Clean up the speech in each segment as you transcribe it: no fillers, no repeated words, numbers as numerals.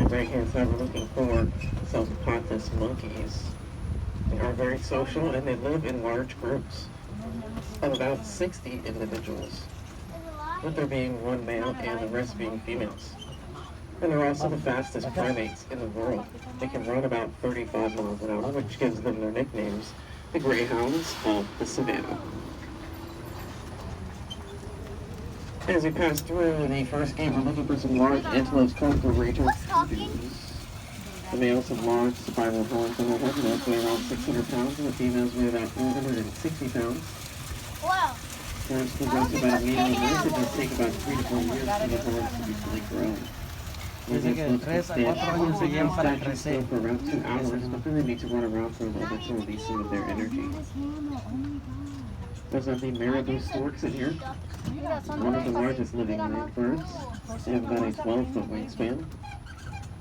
right-hand side, we're looking for self-potus monkeys. They are very social and they live in large groups of about 60 individuals, with there being one male and the rest being females. And they're also the fastest primates in the world. They can run about 35 miles an hour, which gives them their nicknames, the greyhounds of the savannah. As we pass through the first gate, we're looking for some large antelopes called the raging kudos. The males have large spiral horns on their head, and those weigh around 600 pounds, and the females weigh about 460 pounds. Wow. Horns can grow to about a meter in length. It does take about 3 to 4 years for the horns to be fully grown. Dice que de 3 a 4 años se llevan para crecer. For around 2 hours, but then they need to run around for a little bit to release some of their energy. There's the marabou storks in here. One of the largest living land birds. They have about a 12-foot wingspan.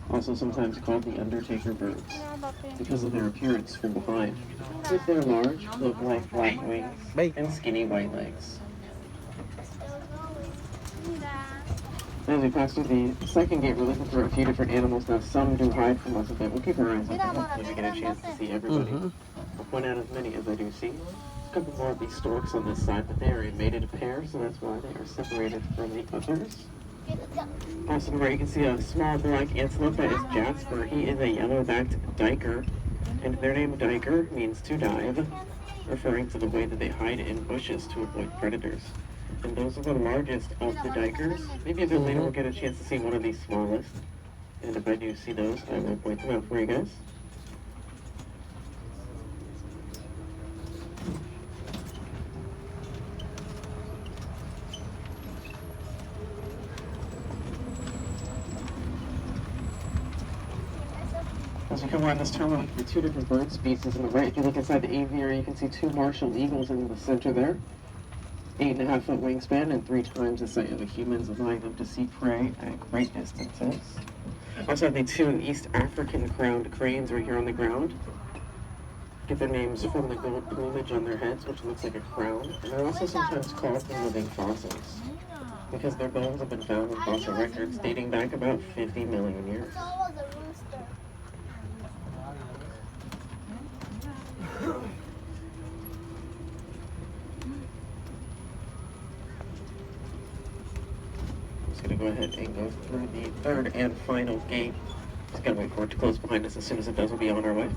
Also sometimes called the Undertaker birds, because of their appearance from behind, with their large, cloak-like black wings and skinny white legs. As we pass through the second gate, we're looking for a few different animals. Now, some do hide from us a bit. We'll keep our eyes open. Hopefully we get a chance to see everybody. I'll point out as many as I do see. A couple more of these storks on this side, but they are a mated pair, so that's why they are separated from the others. Also to the right, you can see a small black antelope. That is Jasper. He is a yellow-backed diker, and their name diker means to dive, referring to the way that they hide in bushes to avoid predators. And those are the largest of the dikers. Maybe a bit later we'll get a chance to see one of these smallest. And if I do see those, I will point them out for you guys. As we come around this turn, we're looking for 2 different bird species. On the right, if you look inside the aviary, you can see 2 martial eagles in the center there. 8.5-foot wingspan and 3 times the size of a human's, allowing them to see prey at great distances. Also have the 2 East African crowned cranes right here on the ground. Get their names from the gold plumage on their heads, which looks like a crown. And they're also sometimes called the living fossils, because their bones have been found in fossil records dating back about 50 million years. Just going to go ahead and go through the third and final gate. Just got to wait for it to close behind us. As soon as it does, we'll be on our way.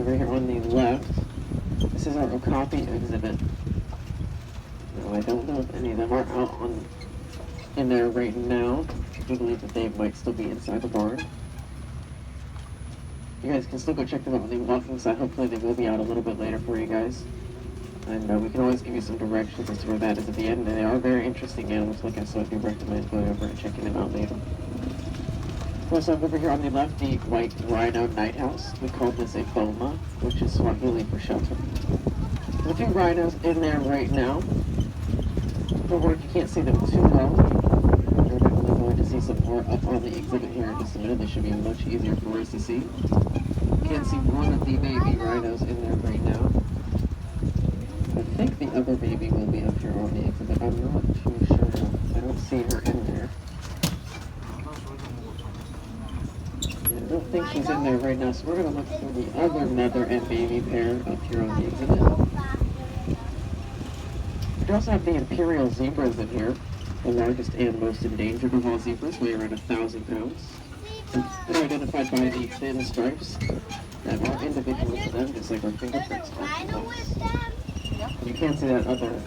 Over here on the left, this is our Okapi exhibit. Now, I don't know if any of them are out in there right now. I do believe that they might still be inside the barn. You guys can still go check them out on the walking side. Hopefully they will be out a little bit later for you guys. And we can always give you some directions as to where that is at the end. And they are very interesting animals, like I said, I do recommend going over and checking them out later. We also have over here on the left the white rhino night house. We call this a boma, which is Swahili for shelter. There are 2 rhinos in there right now. For work, you can't see them too well. We're definitely going to see some more up on the exhibit here in just a minute. They should be much easier for us to see. You can see one of the baby rhinos in there right now. I think the other baby will be up here on the exhibit. I'm not too sure. I don't see her in there. I don't think she's in there right now, so we're going to look for the other mother and baby pair up here on the exhibit. We also have the imperial zebras in here, the largest and most endangered of all zebras, weigh around 1,000 pounds. They're identified by the thin stripes that are individual to them, just like our fingerprints are. You can see that other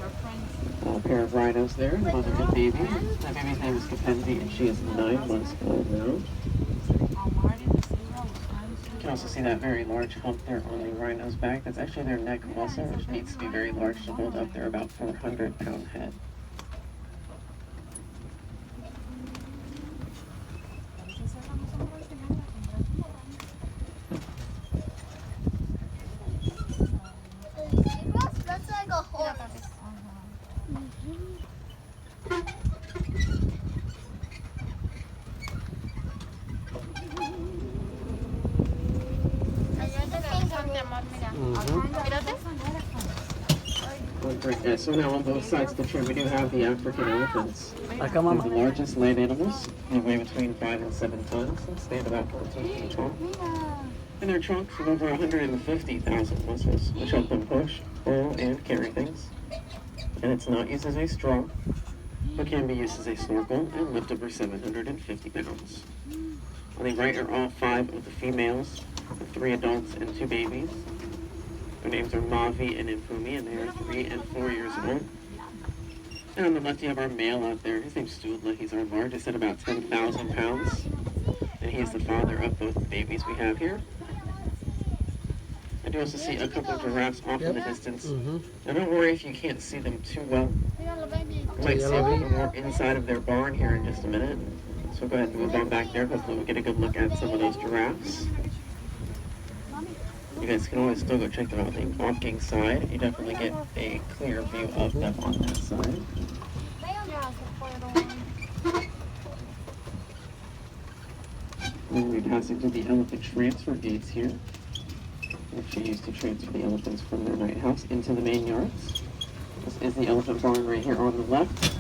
pair of rhinos there, mother and baby. That baby's name is Kapenzi, and she is 9 months old now. You can also see that very large hump there on the rhino's back. That's actually their neck muscle, which needs to be very large to hold up their about 400-pound head. Great. Yeah, so now on both sides of the tree, we do have the African elephants. Acá, They're mamá. the largest land animals. They weigh between 5 and 7 tons and stand about 14 feet tall. And their trunks have over 150,000 muscles, which help them push, pull, and carry things. And it's not used as a straw, but can be used as a snorkel and lift over 750 pounds. On the right are all 5 of the females, 3 adults and 2 babies. Their names are Mavi and Infumi, and they are 3 and 4 years old. And on the left, you have our male out there. His name's Studla. He's our largest at about 10,000 pounds. And he is the father of both the babies we have here. I do also see a couple of giraffes off in the distance. Now don't worry if you can't see them too well. You might see a little more inside of their barn here in just a minute. So go ahead and move on back there. Hopefully we'll get a good look at some of those giraffes. You guys can always still go check them out on the walking side. You definitely get a clear view of them on that side. We'll be passing through the elephant transfer gates here, which are used to transfer the elephants from their night house into the main yards. This is the elephant barn right here on the left.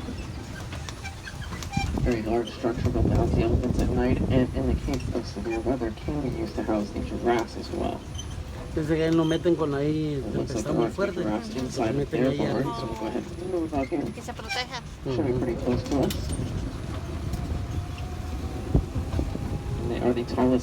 Very large structure built to house the elephants at night, and in the case of severe weather, can be used to house the giraffes as well. Desde que lo meten con ahí, It looks like está there muy are fuerte. giraffes Lo inside of meten their ahí barn, adentro. so we'll go ahead and move out here. Que se proteja. Should be pretty close to us. And they are the tallest